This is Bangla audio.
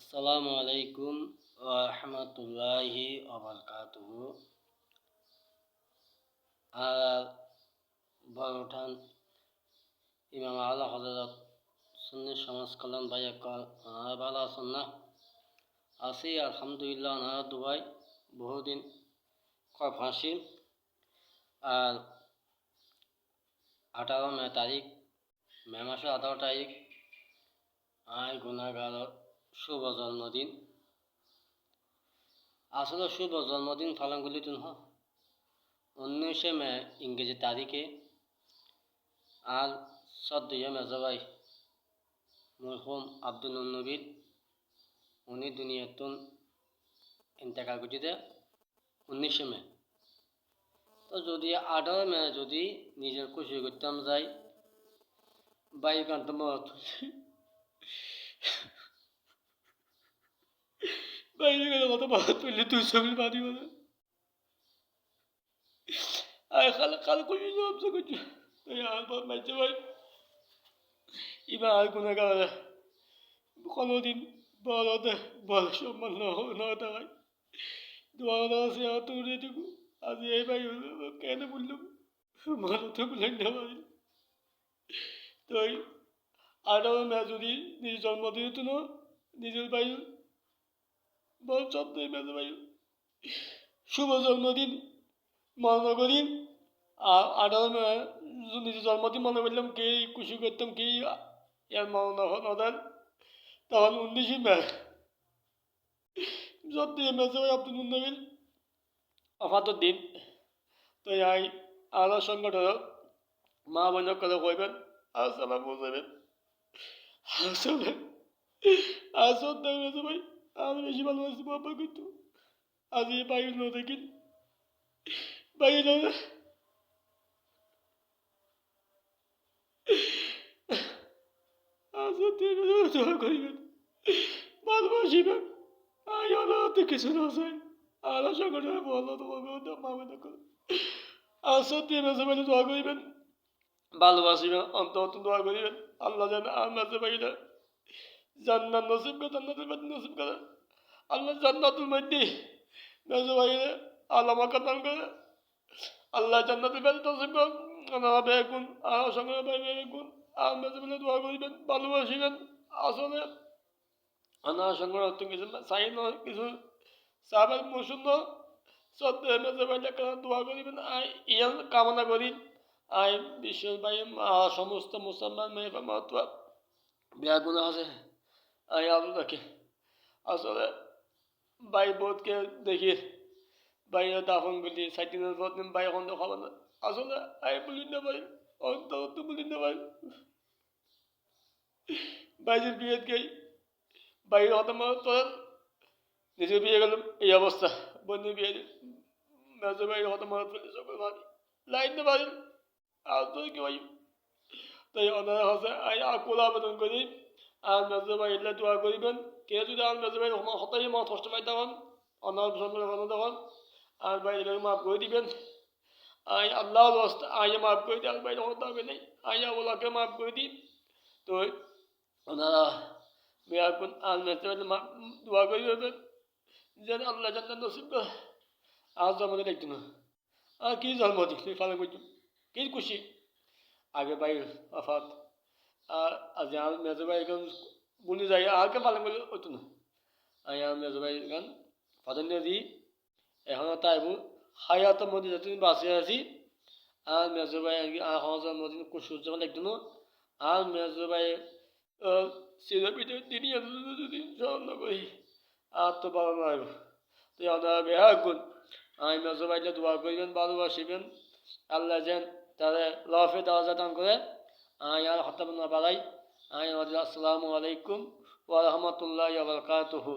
আসসালামু আলাইকুম ওয়া রাহমাতুল্লাহি ওয়া বারাকাতুহু। আর বড়ঠান ইমাম আলা হযরত সুন্নি সমাজ কল্যাণ ভাই ভালো আছেন না? আছি আলহামদুলিল্লাহ। ওনারা দুবাই বহুদিন কয় ফাঁসি আর 18 মে তারিখ, মে মাসের 18 তারিখ আয় গুণাগার শুভ জন্মদিন। আসলে শুভ জন্মদিন পালন করলি তুন 19 মে ইংরেজি তারিখে আর 14 মে জবাই মরহুম আব্দুল নবীর উনি দুনিয়াতুন ইন্তেকাল করতে 19 মে। তো যদি 18 মে যদি নিজের খুশি করতাম যাই বাইক আনতাম বাইরে গেলে কত মাথা তুললে তুই ছবি বাঁধি বলে আর খালে খুশি ব্যবসা করছি আর মাইছে ভাই এবার আর কোনো কারণে কোনোদিন বড়তে বড় সম্মান না থাকায় বড় আছে তুই এটুকু আজ এই ভাই কেন বললাম ভালো তো বললেন না ভাই। তো 18 মে যদি নিজের জন্মদিন হতো না নিজের ভাই বল 14 মে ভাই শুভ জন্মদিন মনে করি। আর 18 মে নিজের জন্মদিন মনে করলাম কে খুশি করতাম কি এর মনে নদের তখন 19 মে 14 মে সবাই আব্দুল নবীর অফাতের দিন। তো এই আলো সংগঠন মা বোনের কথা কইবেন আসসালাম বুঝাবেন আসলে আসলে ভাই আমি বেশি ভালোবাসি বাবা কিন্তু আজ এই বাইরে ন দেখিন বাইরে দোয়া করিবেন ভালোবাসিবেন আই অনাথ কিছু না চাই আলো সংগঠনে বললো তোমাকে মা বোনের কথা আসলে মেসে দোয়া করিবেন ভালোবাসিবেন অন্তত দোয়া করিবেন আল্লাহ যেন আমাদের বাইরে জান্নাত নসিব করে জান্নাতের মধ্যে নসিব করে আল্লাহ জান্নাতুল মধ্যে মেসে বাইরে আল্লাহ মাকাতান করে আল্লাহ জান্নাতুল মধ্যে নসিব করে ওনারা বেগুন আর সঙ্গে বেগুন আর মেসে বাইরে দোয়া করিবেন ভালোবাসিবেন আসলে ওনার সঙ্গে কিছু চাই না কিছু সাবেক মৌসুম সত্য মেসে বাইরে দোয়া করিবেন ইয়ান কামনা করি আই বিশ্বের ভাই সমস্ত মুসলমান মেয়ে বা মাতুয়া বিয়া গুণা আছে আই আল্লাহকে আসলে ভাই বোধকে দেখি বাইরে দাফন বলি সাইটিনের প্রতিদিন ভাই এখন খাবার না আসলে আই বলি না ভাই অন্ত বলি না ভাই বাইরের বিয়ে গেই বাইরে হতে তোর নিজে বিয়ে গেলাম এই অবস্থা বন্ধু বিয়ে মেজো বাইরে হতে মারা ফেলে সকল ভাবি লাইন না ভাই আর তো কি ভাই তাই ওনারা হচ্ছে আকুল আবেদন করি আর মেজো ভাই এলে দোয়া করিবেন কে যদি আর মেজো ভাই হতাই মা কষ্ট পাই তখন অনার সঙ্গে তখন আর বাইরে মাফ করে দিবেন আই আল্লাহ আইয়া মাফ করে দিই আর বাইরে হতে হবে নেই আইয়া ওলাকে মাফ করে দিই। তো ওনারা মেয়াকুন আর মেজো ভাই দোয়া করে দেবেন যেন আল্লাহ জান্নাত নসিব করে আজ আমাদের একটু না আর কি জন্মদিন তুই পালন করছি কি খুশি আগে ভাই আফাত আর আজ আর মেজো ভাই এখন বলি যাই আর কে পালন করলে হতো না আর মেজো ভাই গান প্রাধান্য দিই এখনও তাইব হায়াতের মধ্যে যতদিন বাঁচে আছি আর মেজো ভাই আর জন্মদিন খুশি উদযাপন একটু না আর মেজো ভাই সিলেপিটে দিনই যদি স্মরণ করি আর তো পালন আসবো তুই আপনারা বেহা গুণ আমি মেজো ভাইলে দোয়া করিবেন ভালোবাসিবেন আল্লাহ যেন তাদের লফে দরজা দান করে আর হত্যা না পালাই আসসালামু আলাইকুম ওয়া রাহমাতুল্লাহি ওয়া বারাকাতুহু।